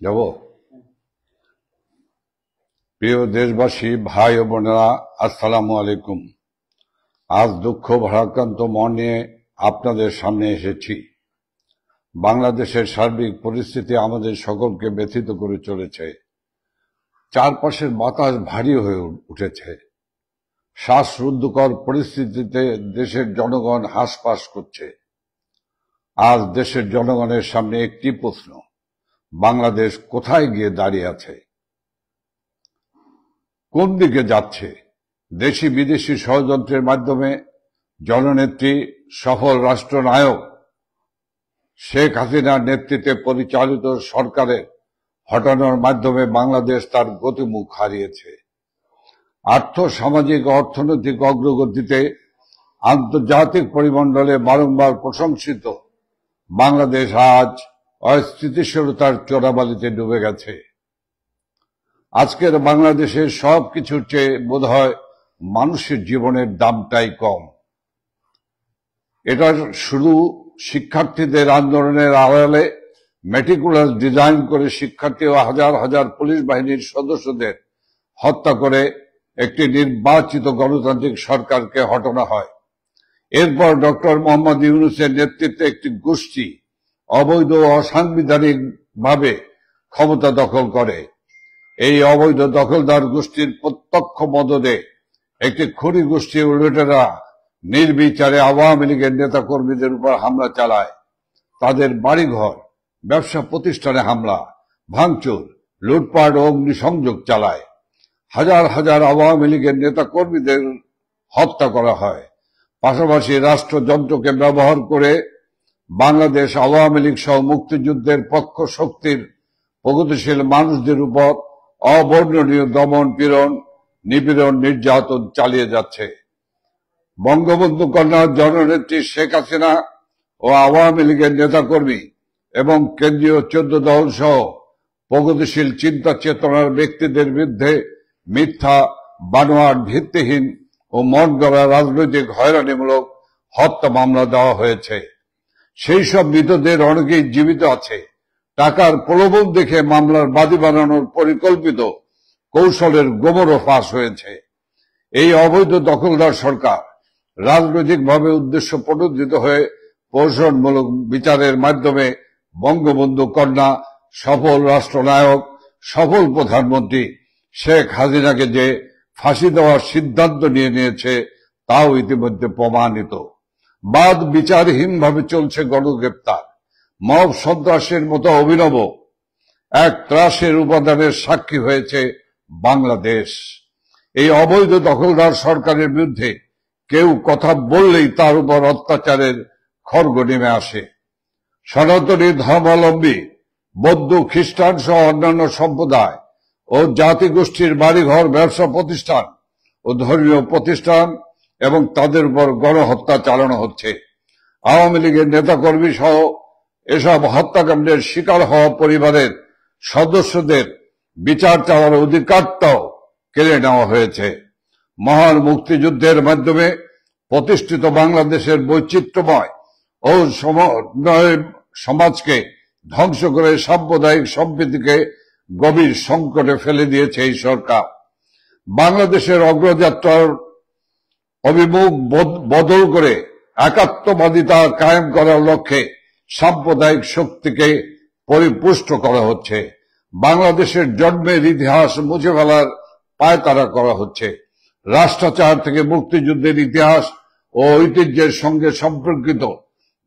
যাব। প্রিয় দেশবাসী, ভাই ও বোনেরা, আসসালামু আলাইকুম। আজ দুঃখ ভারাক্রান্ত মন নিয়ে আপনাদের সামনে এসেছি। বাংলাদেশের সার্বিক পরিস্থিতি আমাদের সকলকে ব্যথিত করে চলেছে। চারপাশের বাতাস ভারী হয়ে উঠেছে। শ্বাসরুদ্ধকর পরিস্থিতিতে দেশের জনগণ হাসপাস করছে। আজ দেশের জনগণের সামনে একটি প্রশ্ন: বাংলাদেশ কোথায় গিয়ে দাঁড়িয়ে আছে? কোন দিকে যাচ্ছে? দেশি বিদেশি ষড়যন্ত্রের মাধ্যমে জননেত্রী, সফল রাষ্ট্রনায়ক শেখ হাসিনার নেতৃত্বে পরিচালিত সরকারের হটানোর মাধ্যমে বাংলাদেশ তার গতিমুখ হারিয়েছে। আর্থ সামাজিক অর্থনৈতিক অগ্রগতিতে আন্তর্জাতিক পরিমণ্ডলে বারংবার প্রশংসিত বাংলাদেশ আজ অস্থিতিশীলতার চোরাবালিতে ডুবে গেছে। আজকের বাংলাদেশের সবকিছুর চেয়ে বোধহয় মানুষের জীবনের দামটাই কম। এটা শুধু শিক্ষার্থীদের আন্দোলনের আড়ালে মেটিকুলাস ডিজাইন করে শিক্ষার্থী ও হাজার হাজার পুলিশ বাহিনীর সদস্যদের হত্যা করে একটি নির্বাচিত গণতান্ত্রিক সরকারকে হটানো হয়। এরপর ডক্টর মোহাম্মদ ইউনূসের নেতৃত্বে একটি গোষ্ঠী অবৈধ ও অসাংবিধানিক ভাবে ক্ষমতা দখল করে। এই অবৈধ দখলদার গোষ্ঠীর প্রত্যক্ষ মদদে একটি খনি গোষ্ঠী ও লুটেরা নির্বিচারে আওয়ামী লীগের নেতা কর্মীদের উপর হামলা চালায়। তাদের বাড়িঘর, ব্যবসা প্রতিষ্ঠানে হামলা, ভাঙচুর, লুটপাট ও অগ্নিসংযোগ চালায়। হাজার হাজার আওয়ামী লীগের নেতা কর্মীদের হত্যা করা হয়। পাশাপাশি রাষ্ট্রযন্ত্রকে ব্যবহার করে বাংলাদেশ আওয়ামী লীগ সহ মুক্তিযুদ্ধের পক্ষ শক্তির প্রগতিশীল মানুষদের উপর অবর্ণনীয় দমন পীড়ন, নিপীড়ন, নির্যাতন চালিয়ে যাচ্ছে। বঙ্গবন্ধু কন্যা জননেত্রী শেখ হাসিনা ও আওয়ামী লীগের নেতাকর্মী এবং কেন্দ্রীয় 14 দল সহ প্রগতিশীল চিন্তা চেতনার ব্যক্তিদের বিরুদ্ধে মিথ্যা, বানোয়াট, ভিত্তিহীন ও মন গড়া রাজনৈতিক হয়রানিমূলক হত্যা মামলা দেওয়া হয়েছে। সেই সব মৃতদের অনেকেই জীবিত আছে। টাকার প্রলোভন দেখে মামলার বাদী বানানোর পরিকল্পিত কৌশলের গোমরও ফাঁস হয়েছে। এই অবৈধ দখলদার সরকার রাজনৈতিকভাবে উদ্দেশ্য প্রণোদিত হয়ে প্রহসনমূলক বিচারের মাধ্যমে বঙ্গবন্ধু কন্যা, সফল রাষ্ট্রনায়ক, সফল প্রধানমন্ত্রী শেখ হাসিনাকে যে ফাঁসি দেওয়ার সিদ্ধান্ত নিয়েছে তাও ইতিমধ্যে প্রমাণিত। বাদ বিচারহীনভাবে চলছে গণগ্রেপ্তার। মব সন্ত্রাসের মতো অভিনব এক ত্রাসের উপাদানের সাক্ষী হয়েছে বাংলাদেশ। এই অবৈধ দখলদার সরকারের বিরুদ্ধে কেউ কথা বললেই তার উপর অত্যাচারের খড়গ নেমে আসে। সনাতনী ধর্মাবলম্বী, বৌদ্ধ, খ্রিস্টান সহ অন্যান্য সম্প্রদায় ও জাতিগোষ্ঠীর বাড়িঘর, ব্যবসা প্রতিষ্ঠান ও ধর্মীয় প্রতিষ্ঠান এবং তাদের উপর গণহত্যা চালানো হচ্ছে। আওয়ামী লীগের নেতাকর্মী সহ এসব হত্যাকাণ্ডের শিকার হওয়া পরিবারের সদস্যদের বিচার চাওয়ার অধিকারটাও কেড়ে নেওয়া হয়েছে। মহান মুক্তিযুদ্ধের মাধ্যমে প্রতিষ্ঠিত বাংলাদেশের বৈচিত্র্যময় ও সমন্বয় সমাজকে ধ্বংস করে সাম্প্রদায়িক সম্প্রীতিকে গভীর সংকটে ফেলে দিয়েছে এই সরকার। বাংলাদেশের অগ্রযাত্রার অভিমুখ বদল করে একাত্মবাদিতা কায়েম করার লক্ষ্যে সাম্প্রদায়িক শক্তিকে পরিপুষ্ট করা হচ্ছে। বাংলাদেশের জন্মের ইতিহাস মুছে ফেলার পায়তারা করা হচ্ছে। রাষ্ট্রাচার থেকে মুক্তিযুদ্ধের ইতিহাস ও ঐতিহ্যের সঙ্গে সম্পর্কিত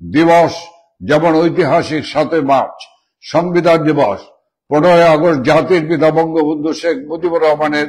দিবস যেমন ঐতিহাসিক 7 মার্চ সংবিধান দিবস, 15 আগস্ট জাতির পিতা বঙ্গবন্ধু শেখ মুজিবুর রহমানের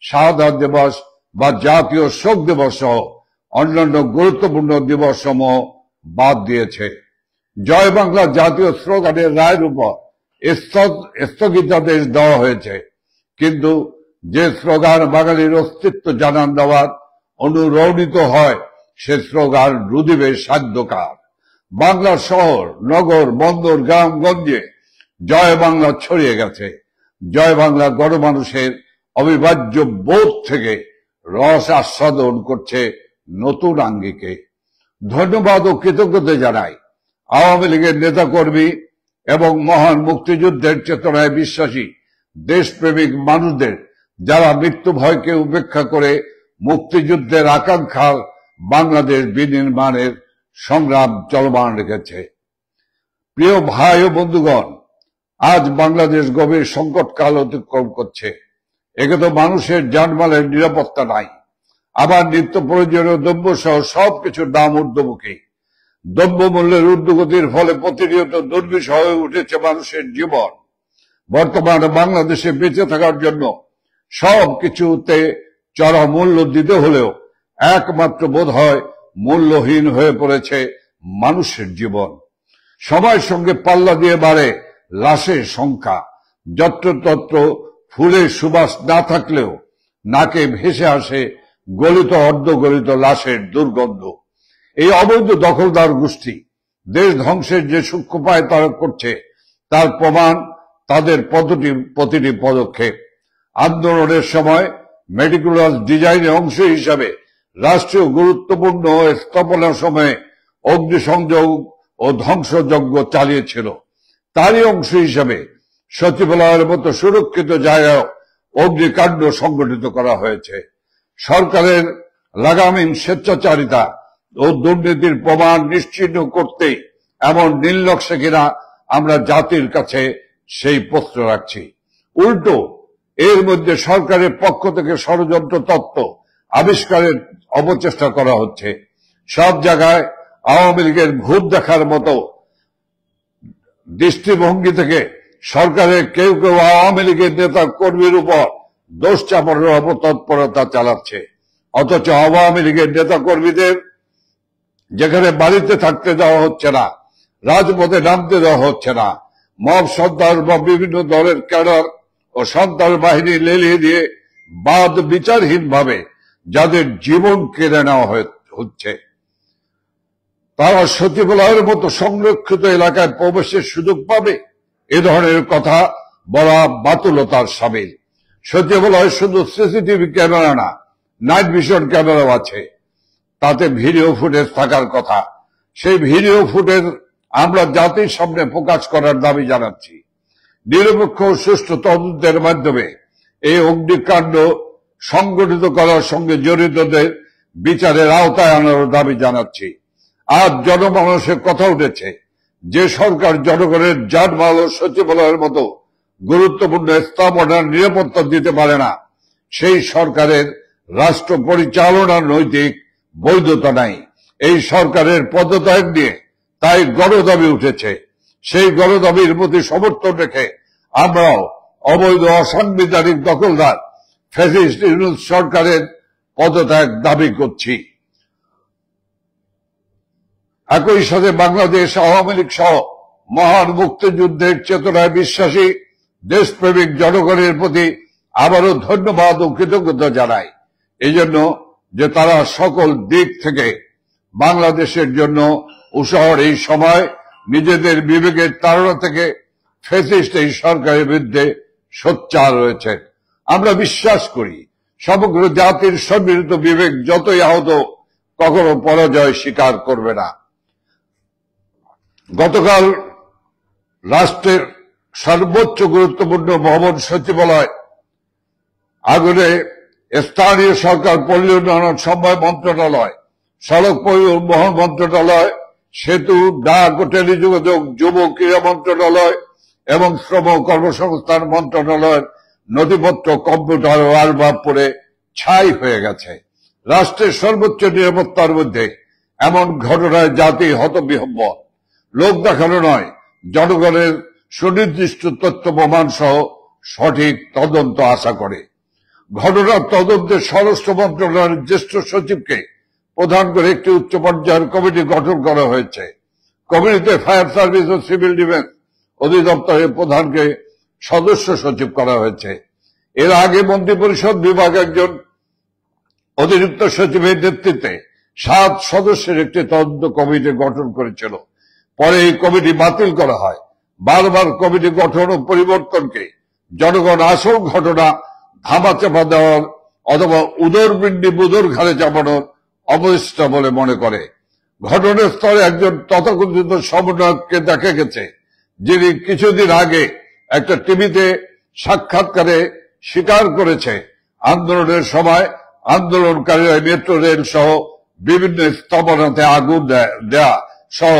শাহাদাত দিবস বা জাতীয় শোক দিবস সহ অন্যান্য গুরুত্বপূর্ণ দিবস সমূহ বাদ দিয়েছে। জয় বাংলা জাতীয় স্লোগানের রায়ের উপর স্থগিতাদেশ দেওয়া হয়েছে, কিন্তু যে স্লোগান বাঙালির অস্তিত্ব জানান দেওয়ার অনুরণিত হয় সে স্লোগান রুদিবে সাধ্যকার। বাংলার শহর, নগর, বন্দর, গ্রামগঞ্জে জয় বাংলা ছড়িয়ে গেছে। জয় বাংলা গণমানুষের অবিভাজ্য বোধ থেকে রস আস্বাদন করছে নতুন আঙ্গিকে। ধন্যবাদ ও কৃতজ্ঞতা জানাই আওয়ামী লীগের নেতাকর্মী এবং মহান মুক্তিযুদ্ধের চেতনায় বিশ্বাসী দেশপ্রেমিক মানুষদের, যারা মৃত্যু ভয়কে উপেক্ষা করে মুক্তিযুদ্ধের আকাঙ্ক্ষার বাংলাদেশ বিনির্মাণের সংগ্রাম চলমান রেখেছে। প্রিয় ভাই ও বন্ধুগণ, আজ বাংলাদেশ গভীর সংকটকাল অতিক্রম করছে। একে তো মানুষের জানমালের নিরাপত্তা নাই, আবার নিত্য প্রয়োজনীয় দ্রব্য সহ সবকিছুর দাম ঊর্ধ্বমুখী। দ্রব্যমূল্যের ঊর্ধ্বগতির ফলে প্রতিনিয়ত দুর্বিষহ হয়ে উঠেছে মানুষের জীবন। বর্তমানে বাংলাদেশে বেঁচে থাকার জন্য সবকিছুতে চড়া মূল্য দিতে হলেও একমাত্র বোধ হয় মূল্যহীন হয়ে পড়েছে মানুষের জীবন। সময়ের সঙ্গে পাল্লা দিয়ে বাড়ে লাশের সংখ্যা। যত্রতত্র ফুলের সুবাস না থাকলেও নাকে ভেসে আসে গলিত অর্ধগলিত লাশের দুর্গন্ধ। এই অবৈধ দখলদার গোষ্ঠী দেশ ধ্বংসের যে সূক্ষ্ম উপায় তারা করছে, তার প্রমাণ তাদের প্রতিটি পদক্ষেপ। আন্দোলনের সময় মেটিকুলাস ডিজাইনের অংশ হিসাবে রাষ্ট্রীয় গুরুত্বপূর্ণ স্থাপনার সময়ে অগ্নিসংযোগ ও ধ্বংসযজ্ঞ চালিয়েছিল। তারই অংশ হিসাবে সচিবালয়ের মতো সুরক্ষিত জায়গায় অগ্নিকাণ্ড সংগঠিত করা হয়েছে। সরকারের লাগামহীন স্বেচ্ছাচারিতা ও দুর্নীতির প্রমাণ নিশ্চিহ্ন করতেই এমন নীলনকশা কিনা আমরা জাতির কাছে সেই প্রশ্ন রাখছি। উল্টো এর মধ্যে সরকারের পক্ষ থেকে ষড়যন্ত্র তত্ত্ব আবিষ্কারের অপচেষ্টা করা হচ্ছে। সব জায়গায় আওয়ামী লীগের ভূত দেখার মতো দৃষ্টিভঙ্গি থেকে সরকারের কেউ কেউ আওয়ামী লীগের নেতা কর্মীর উপর দোষ চাপানোর অপতৎপরতা চালাচ্ছে। অথচ আওয়ামী লীগের নেতা কর্মীদের যেখানে বাড়িতে থাকতে দেওয়া হচ্ছে না, রাজপথে নামতে দেওয়া হচ্ছে না, মব সন্ত্রাস বা বিভিন্ন দলের ক্যাডার ও সন্ত্রাস বাহিনী লেলিয়ে দিয়ে বাদ বিচারহীন ভাবে যাদের জীবন কেড়ে নেওয়া হচ্ছে, তারা সচিবালয়ের মতো সংরক্ষিত এলাকায় প্রবেশের সুযোগ পাবে, এ ধরনের কথা বলা বাতুলতার সামিল। সচিবালয়ে শুধু সিসিটিভি ক্যামেরা না, নাইট ভিশন ক্যামেরাও আছে, তাতে ভিডিও ফুটেজ থাকার কথা। সেই ভিডিও ফুটেজ আমরা জাতির সামনে প্রকাশ করার দাবি জানাচ্ছি। নিরপেক্ষ ও সুষ্ঠু তদন্তের মাধ্যমে এই অগ্নিকাণ্ড সংগঠিত করার সঙ্গে জড়িতদের বিচারের আওতায় আনার দাবি জানাচ্ছি। আজ জনমানসের কথা উঠেছে, যে সরকার জনগণের জানমাল ও সচিবালয়ের মতো গুরুত্বপূর্ণ স্থাপনার নিরাপত্তা দিতে পারে না, সেই সরকারের রাষ্ট্র পরিচালনার নৈতিক বৈধতা নাই। এই সরকারের পদত্যাগ নিয়ে তাই গণদাবি উঠেছে। সেই গণদাবির প্রতি সমর্থন রেখে আমরাও অবৈধ অসাংবিধানিক দখলদার ফ্যাসিস্ট ইউনূস সরকারের পদত্যাগ দাবি করছি। একই সাথে বাংলাদেশ আওয়ামী লীগ সহ মহান মুক্তিযুদ্ধের চেতনায় বিশ্বাসী দেশপ্রেমিক জনগণের প্রতি আবারও ধন্যবাদ ও কৃতজ্ঞতা জানাই, এজন্য যে তারা সকল দিক থেকে বাংলাদেশের জন্য উৎসাহের এই সময় নিজেদের বিবেকের তাড়না থেকে ফ্যাসিস্ট এই সরকারের বিরুদ্ধে সোচ্চার রয়েছেন। আমরা বিশ্বাস করি সমগ্র জাতির সম্মিলিত বিবেক যতই আহত কখনো পরাজয় স্বীকার করবে না। গতকাল রাষ্ট্রের সর্বোচ্চ গুরুত্বপূর্ণ ভবন সচিবালয় আগুনে স্থানীয় সরকার পল্লী উন্নয়ন সমবায় মন্ত্রণালয়, সড়ক পরিবহন মন্ত্রণালয়, সেতু, ডাক ও টেলিযোগাযোগ, যুব ক্রীড়া মন্ত্রণালয় এবং শ্রম কর্মসংস্থান মন্ত্রণালয়ের নথিপত্র, কম্পিউটার ও আসবাব পড়ে ছাই হয়ে গেছে। রাষ্ট্রের সর্বোচ্চ নিরাপত্তার মধ্যে এমন ঘটনায় জাতি হতবিহ্বল। লোক দেখানো নয়, জনগণের সুনির্দিষ্ট তথ্য প্রমাণ সহ সঠিক তদন্ত আশা করে। ঘটনার তদন্তে স্বরাষ্ট্র মন্ত্রণালয়ের জ্যেষ্ঠ সচিবকে প্রধান করে একটি উচ্চ পর্যায়ের কমিটি গঠন করা হয়েছে। কমিটিতে ফায়ার সার্ভিস ও সিভিল ডিফেন্স অধিদপ্তরের প্রধানকে সদস্য সচিব করা হয়েছে। এর আগে মন্ত্রিপরিষদ বিভাগ একজন অতিরিক্ত সচিবের নেতৃত্বে 7 সদস্যের একটি তদন্ত কমিটি গঠন করেছিল। পরে এই কমিটি বাতিল করা হয়। বারবার কমিটি গঠন ও পরিবর্তনকে জনগণ আসল ঘটনা ধামাচাপা দেওয়ার অথবা উদরপিণ্ডি বুদর ঘাড়ে চাপানোর অবস্থা বলে মনে করে। ঘটনাস্থলে একজন তথাকথিত সমন্বয়ককে দেখা গেছে যিনি কিছুদিন আগে একটা টিভিতে সাক্ষাৎকারে স্বীকার করেছে আন্দোলনের সময় আন্দোলনকারীরা মেট্রো রেল সহ বিভিন্ন স্থাপনাতে আগুন দেয়া সহ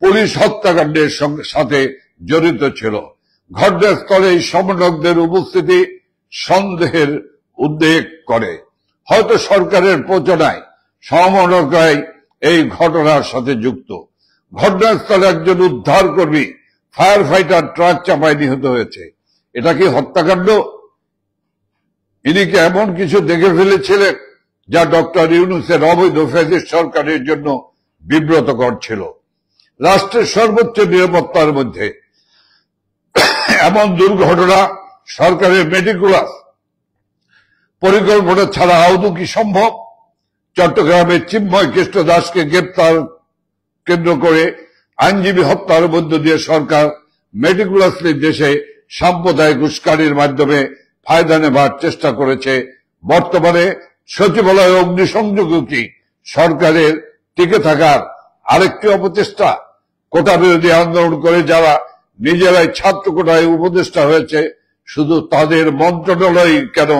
পুলিশ হত্যাকাণ্ডের সাথে জড়িত ছিল। ঘটনাস্থলে এই সমন্বয়কদের উপস্থিতি সন্দেহের উদ্বেগ করে। হয়তো সরকারের প্রচারণায় সমন্বয়করাই এই ঘটনার সাথে যুক্ত। ঘটনাস্থলে একজন উদ্ধার কর্মী ফায়ার ফাইটার ট্রাক চাপায় নিহত হয়েছে। এটা কি হত্যাকাণ্ড? ইনি কি এমন কিছু দেখে ফেলেছিলেন যা ডক্টর ইউনূসের অবৈধ ফ্যাসিস্ট সরকারের জন্য বিব্রতকর ছিল? রাষ্ট্রের সর্বোচ্চ নিরাপত্তার মধ্যে এমন দুর্ঘটনা সরকারের মেটিকুলাস পরিকল্পনা ছাড়া আদৌ কি সম্ভব? চট্টগ্রামের চিন্ময় কৃষ্ণ দাসকে গ্রেপ্তার কেন্দ্র করে আইনজীবী হত্যার মধ্য দিয়ে সরকার মেটিকুলাসলি দেশে সাম্প্রদায়িক উস্কানির মাধ্যমে ফায়দা নেবার চেষ্টা করেছে। বর্তমানে সচিবালয় অগ্নিসংযোগ কি সরকারের টিকে থাকার আরেকটি অপচেষ্টা? কোটা বিরোধী আন্দোলন করে যারা নিজেরাই ছাত্র কোটায় উপদেষ্টা হয়েছে, শুধু তাদের মন্ত্রণালয় কেন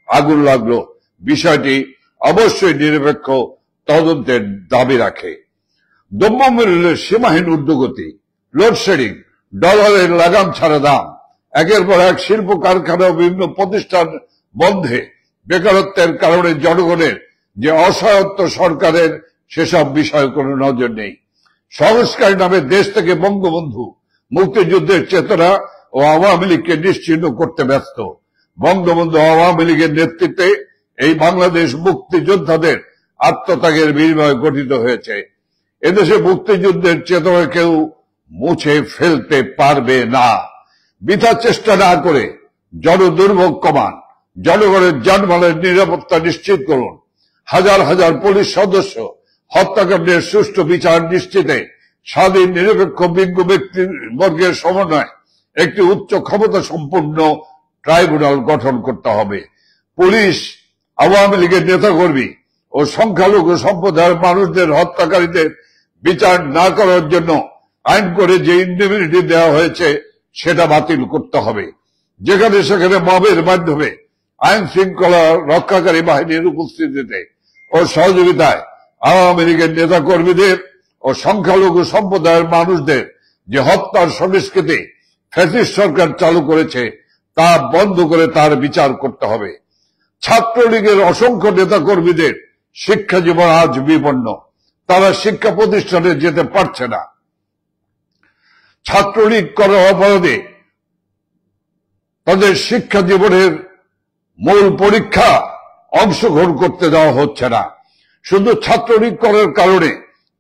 আগুন লাগলো? বিষয়টি অবশ্যই নিরপেক্ষ তদন্তের দাবি রাখে। দ্রব্যমূল্যের সীমাহীন ঊর্ধ্বগতি, লোডশেডিং, ডলারের লাগাম ছাড়া দাম, একের পর এক শিল্প কারখানা ও বিভিন্ন প্রতিষ্ঠান বন্ধে বেকারত্বের কারণে জনগণের যে অসহায়ত্ব, সরকারের সেসব বিষয়ে কোনো নজর নেই। সংস্কার নামে দেশ থেকে বঙ্গবন্ধু, মুক্তিযুদ্ধের চেতনা ও আওয়ামী লীগকে নিশ্চিহ্ন করতে ব্যস্ত। বঙ্গবন্ধু আওয়ামী লীগের নেতৃত্বে এই বাংলাদেশ মুক্তিযোদ্ধাদের আত্মত্যাগের বিনিময়ে গঠিত হয়েছে। এদেশে মুক্তিযুদ্ধের চেতনা কেউ মুছে ফেলতে পারবে না। বৃথা চেষ্টা না করে জনদুর্ভোগ কমান, জনগণের যানবাহনের নিরাপত্তা নিশ্চিত করুন। হাজার হাজার পুলিশ সদস্য হত্যাকাণ্ডের সুষ্ঠু বিচার নিশ্চিতে স্বাধীন নিরপেক্ষ বিজ্ঞ ব্যক্তিবর্গের সমন্বয়ে একটি উচ্চ ক্ষমতা সম্পন্ন ট্রাইব্যুনাল গঠন করতে হবে। পুলিশ, আওয়ামী লীগের নেতাকর্মী ও সংখ্যালঘু সম্প্রদায়ের মানুষদের হত্যাকারীদের বিচার না করার জন্য আইন করে যে ইন্ডিমিনিটি দেওয়া হয়েছে সেটা বাতিল করতে হবে। যেখানে সেখানে মবের মাধ্যমে আইন শৃঙ্খলা রক্ষাকারী বাহিনীর উপস্থিতিতে ও সহযোগিতায় আওয়ামী লীগের নেতা কর্মীদের ও সংখ্যালঘু সম্প্রদায়ের মানুষদের যে হত্যার সংস্কৃতি ফ্যাসিস্ট সরকার চালু করেছে তা বন্ধ করে তার বিচার করতে হবে। ছাত্রলীগের অসংখ্য নেতা কর্মীদের শিক্ষা জীবন আজ বিপন্ন। তারা শিক্ষা প্রতিষ্ঠানে যেতে পারছে না। ছাত্রলীগ করার অপরাধে তাদের শিক্ষা জীবনের মূল পরীক্ষা অংশগ্রহণ করতে দেওয়া হচ্ছে না। শুধু ছাত্রলীগ করার কারণে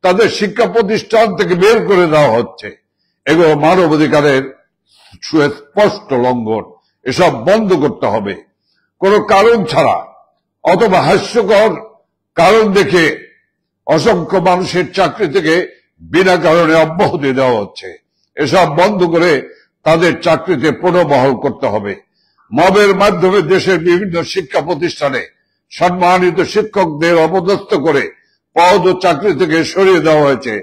তাদের শিক্ষা প্রতিষ্ঠান থেকে বের করে দেওয়া হচ্ছে। এগুলো মানবাধিকারের সুস্পষ্ট লঙ্ঘন। এসব বন্ধ করতে হবে। কোনো কারণ ছাড়া অথবা হাস্যকর কারণ দেখে অসংখ্য মানুষের চাকরি থেকে বিনা কারণে অব্যাহতি দেওয়া হচ্ছে। এসব বন্ধ করে তাদের চাকরিতে পুনর্বহাল করতে হবে। মবের মাধ্যমে দেশের বিভিন্ন শিক্ষা প্রতিষ্ঠানে সম্মানিত শিক্ষকদের অপদস্থ করে পদ ও চাকরি থেকে সরিয়ে দেওয়া হয়েছে,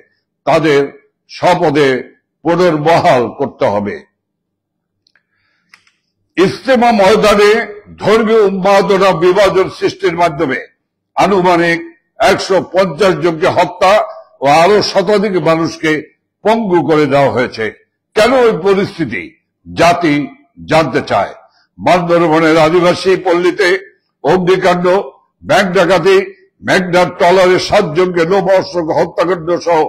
তাদের স্বপদে পুনর্বহাল করতে হবে। ইজতেমা ময়দানে ধর্মীয় উন্মাদনা বিভাজন সৃষ্টির মাধ্যমে আনুমানিক 150 জনকে হত্যা ও আরো শতাধিক মানুষকে পঙ্গু করে দেওয়া হয়েছে। কেন এই পরিস্থিতি জাতি জানতে চায়। বান্দরবনের আদিবাসী পল্লীতে অগ্নিকাণ্ড, ব্যাংক ডাকাতি, মেঘনার ট্রলারে 7 জনকে লোমহর্ষক হত্যাকাণ্ড সহ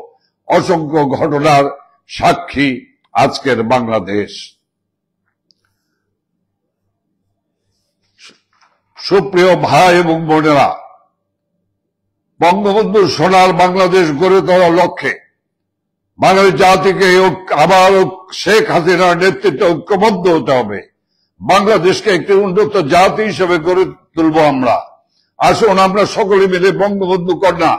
অসংখ্য ঘটনার সাক্ষী আজকের বাংলাদেশ। সুপ্রিয় ভাই এবং বোনেরা, বঙ্গবন্ধুর সোনার বাংলাদেশ গড়ে তোলার লক্ষ্যে বাঙালি জাতিকে আবার শেখ হাসিনার নেতৃত্বে ঐক্যবদ্ধ হতে হবে। বাংলাদেশকে একটি উন্নত জাতি হিসেবে গড়ে তুলব আমরা। আসুন আমরা সকলে মিলে বঙ্গবন্ধু কন্যা,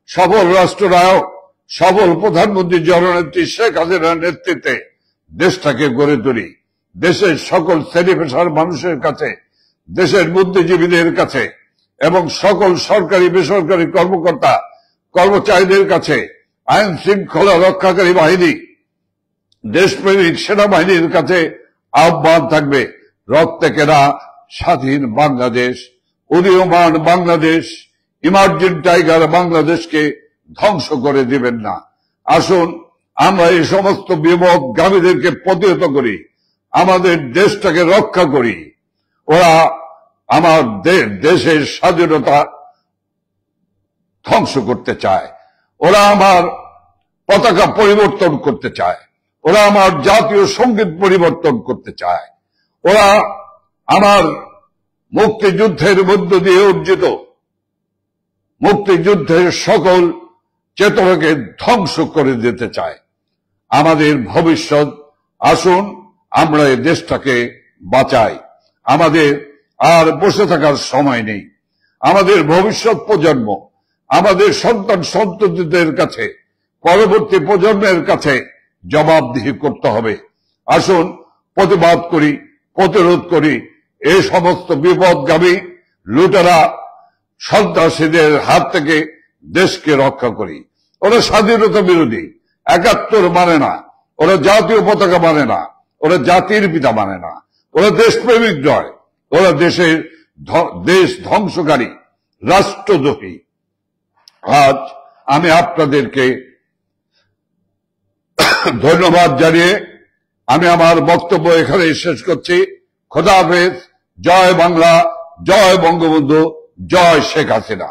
সফল রাষ্ট্রনায়ক, সফল প্রধানমন্ত্রী জননেত্রী শেখ হাসিনার নেতৃত্বে দেশটাকে গড়ে তুলি। দেশের সকল শ্রেণী পেশার মানুষের কাছে, দেশের বুদ্ধিজীবীদের কাছে এবং সকল সরকারি বেসরকারি কর্মকর্তা কর্মচারীদের কাছে আইন শৃঙ্খলা রক্ষাকারী বাহিনী দেশপ্রেমিক সেনাবাহিনীর কাছে আহ্বান থাকবে, রক্তে কেনা স্বাধীন বাংলাদেশ, উদীয়মান বাংলাদেশ, ইমার্জিং টাইগার বাংলাদেশকে ধ্বংস করে দিবেন না। আসুন আমরা এই সমস্ত বিপদগামীদেরকে প্রতিহত করি, আমাদের দেশটাকে রক্ষা করি। ওরা আমার দেশের স্বাধীনতা ধ্বংস করতে চায়, ওরা আমার পতাকা পরিবর্তন করতে চায়, ওরা আমার জাতীয় সঙ্গীত পরিবর্তন করতে চায়, ওরা আমার মুক্তিযুদ্ধের মধ্য দিয়ে অর্জিত মুক্তিযুদ্ধের সকল চেতনাকে ধ্বংস করে দিতে চায়। আমাদের ভবিষ্যৎ, আসুন আমরা এই দেশটাকে বাঁচাই। আমাদের আর বসে থাকার সময় নেই। আমাদের ভবিষ্যৎ প্রজন্ম, আমাদের সন্তান সন্ততিদের কাছে, পরবর্তী প্রজন্মের কাছে জবাবদিহি করতে হবে। আসুন প্রতিবাদ করি, প্রতিরোধ করি, এই সমস্ত বিপদগামী লুটেরা সন্ত্রাসীদের হাত থেকে দেশকে রক্ষা করি। ওরা স্বাধীনতা বিরোধী, ৭১ মানে না, ওরা জাতীয় পতাকা মানে না, ওরা জাতির পিতা মানে না, ওরা দেশপ্রেমিক নয়, ওরা দেশ ধ্বংসকারী, রাষ্ট্রদ্রোহী। আজ আমি আপনাদেরকে ধন্যবাদ জানিয়ে আমি আমার বক্তব্য এখানে শেষ করছি। খোদা হাফেজ। জয় বাংলা, জয় বঙ্গবন্ধু, জয় শেখ হাসিনা।